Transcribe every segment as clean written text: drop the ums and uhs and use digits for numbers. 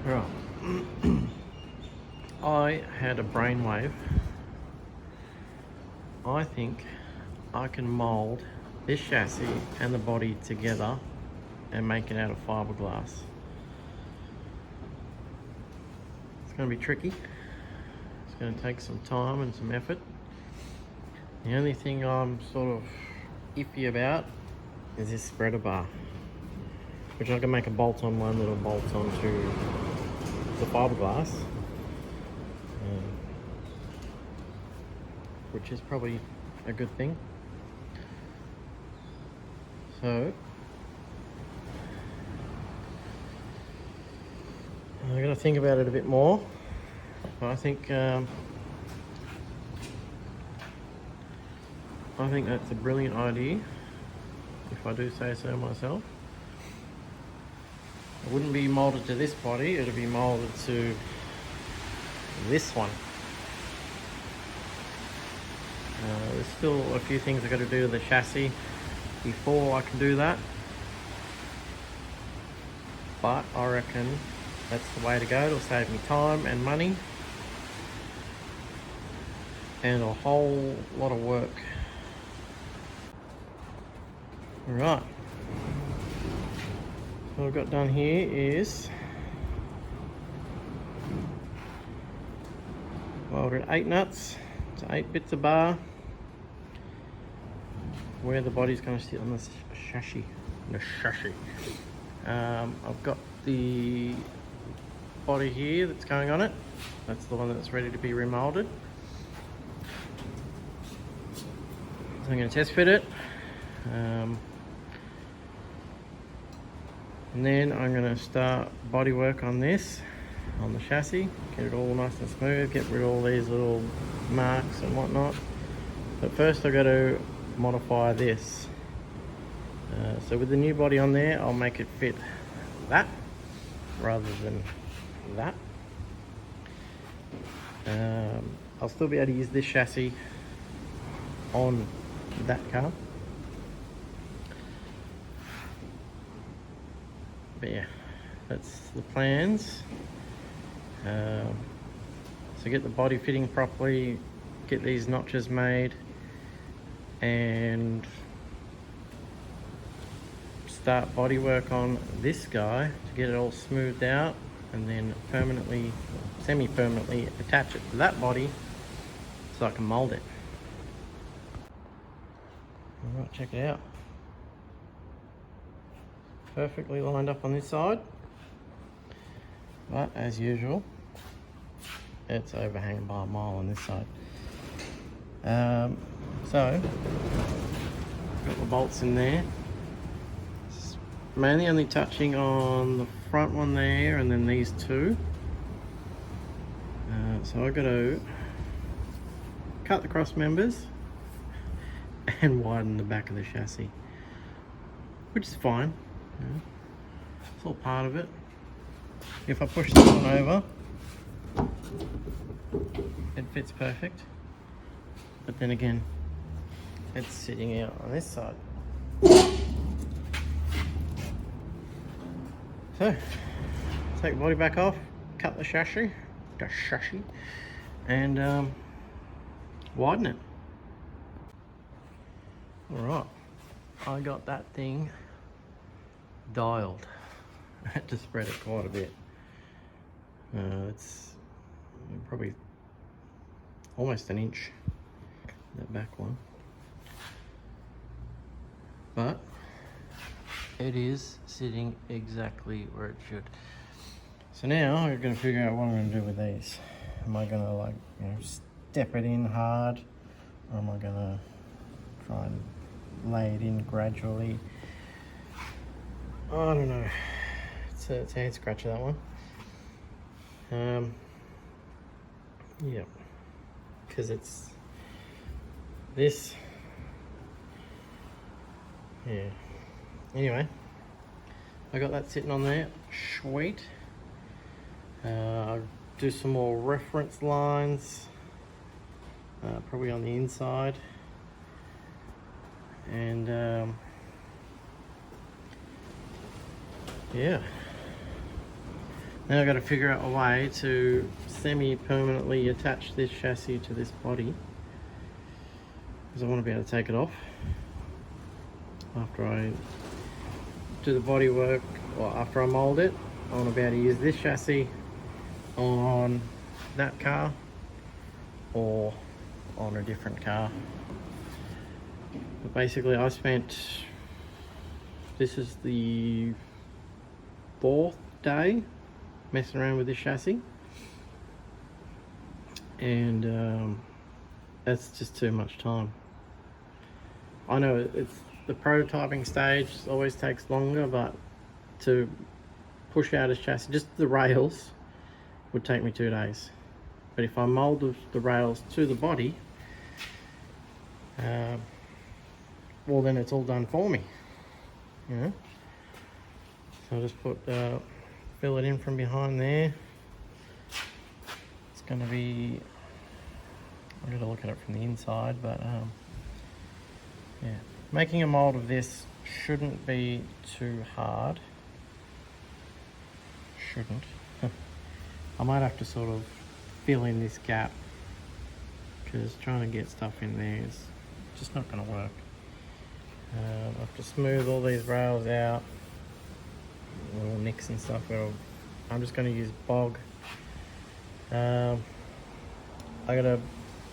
Right. I had a brainwave. I think I can mould this chassis and the body together and make it out of fiberglass. It's going to be tricky. It's going to take some time and some effort. The only thing I'm sort of iffy about is this spreader bar, which I can make a bolt on one that'll bolt onto the fiberglass, which is probably a good thing. So I'm going to think about it a bit more. I think that's a brilliant idea, if I do say so myself. It wouldn't be moulded to this body, it'll be moulded to this one. There's still a few things I've got to do to the chassis before I can do that, but I reckon that's the way to go. It'll save me time and money and a whole lot of work. Right, what I've got done here is welded 8 nuts to 8 bits of bar where the body's going to sit on this chassis. I've got the body here that's going on it. That's the one that's ready to be remolded. So I'm going to test fit it. And then I'm going to start body work on this, on the chassis, get it all nice and smooth, get rid of all these little marks and whatnot. But first I've got to modify this. So with the new body on there, I'll make it fit that rather than that. I'll still be able to use this chassis on that car. But yeah, that's the plans. So get the body fitting properly, get these notches made, and start body work on this guy to get it all smoothed out, and then permanently, semi-permanently attach it to that body so I can mold it. Alright, check it out. Perfectly lined up on this side, but as usual it's overhanging by a mile on this side. So got the bolts in there. It's mainly only touching on the front one there and then these two. So I've got to cut the cross members and widen the back of the chassis, which is fine. Yeah. It's all part of it. If I push this one over, it fits perfect. But then again, it's sitting out on this side. So, take the body back off, cut the chassis, and widen it. Alright, I got that thing dialed. I had to spread it quite a bit. It's probably almost an inch, that back one, but it is sitting exactly where it should. So now we're going to figure out what I'm going to do with these. Am I going to, like, you know, step it in hard, or am I going to try and lay it in gradually? I don't know. It's a head scratcher, that one. Yeah, because it's this. Yeah. Anyway, I got that sitting on there. Sweet. I'll do some more reference lines, probably on the inside, and yeah, Now I've got to figure out a way to semi-permanently attach this chassis to this body, because I want to be able to take it off after I do the body work, or after I mould it. I want to be able to use this chassis on that car or on a different car. But basically this is the 4th day messing around with this chassis, and that's just too much time. I know it's the prototyping stage always takes longer, but to push out a chassis, just the rails, would take me 2 days. But if I mold the rails to the body, well, then it's all done for me, you know. So I'll just fill it in from behind there. It's going to be, I'm going to look at it from the inside, but yeah, making a mold of this shouldn't be too hard. Shouldn't. I might have to sort of fill in this gap, because trying to get stuff in there is just not going to work. I have to smooth all these rails out, little nicks and stuff. I'm just going to use bog. I got to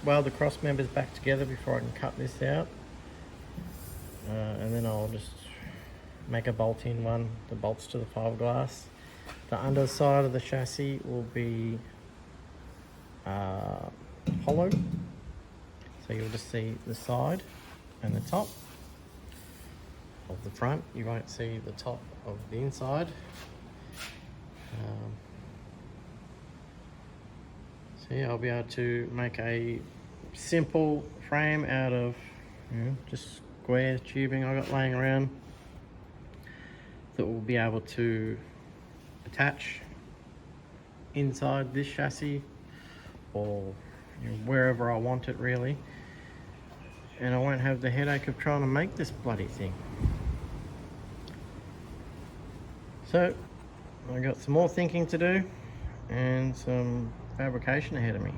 weld the cross members back together before I can cut this out, and then I'll just make a bolt-in one that bolts to the fiberglass. The underside of the chassis will be hollow, so you'll just see the side and the top of the front. You won't see the top of the inside. So yeah, I'll be able to make a simple frame out of, you know, just square tubing I got laying around that will be able to attach inside this chassis, or, you know, wherever I want it really, and I won't have the headache of trying to make this bloody thing. So I got some more thinking to do and some fabrication ahead of me.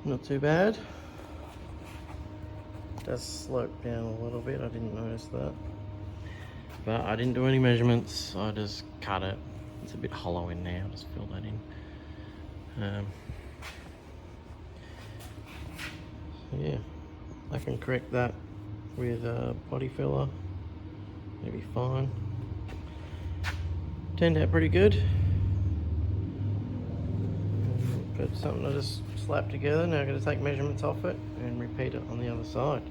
Not too bad. It does slope down a little bit, I didn't notice that. But I didn't do any measurements, I just cut it. It's a bit hollow in there, I'll just fill that in. So yeah, I can correct that with a body filler. It'll be fine. Turned out pretty good. But something I just slapped together. Now I'm going to take measurements off it and repeat it on the other side.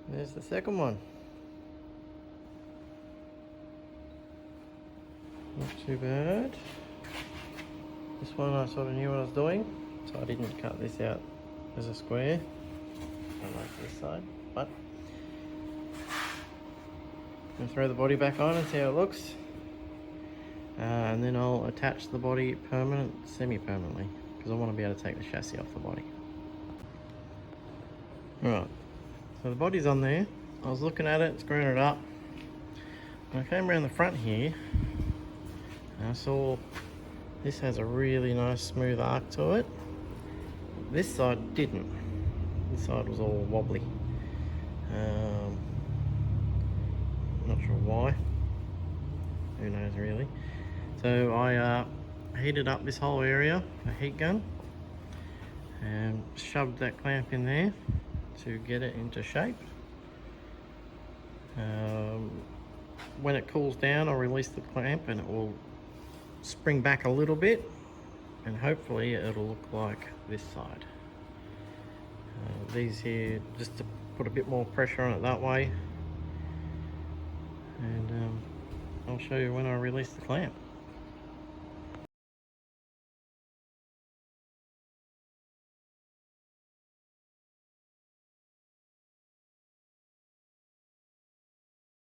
There's the second one. Not too bad. This one I sort of knew what I was doing, so I didn't cut this out as a square, unlike this side. But I'm going to throw the body back on and see how it looks, and then I'll attach the body semi-permanently, because I want to be able to take the chassis off the body. Right. So the body's on there. I was looking at it, screwing it up. And I came around the front here, and I saw this has a really nice smooth arc to it. This side didn't. This side was all wobbly. Not sure why. Who knows really. So I heated up this whole area, a heat gun, and shoved that clamp in there to get it into shape. When it cools down, I'll release the clamp and it will spring back a little bit, and hopefully it'll look like this side. These here, just to put a bit more pressure on it that way, and I'll show you when I release the clamp.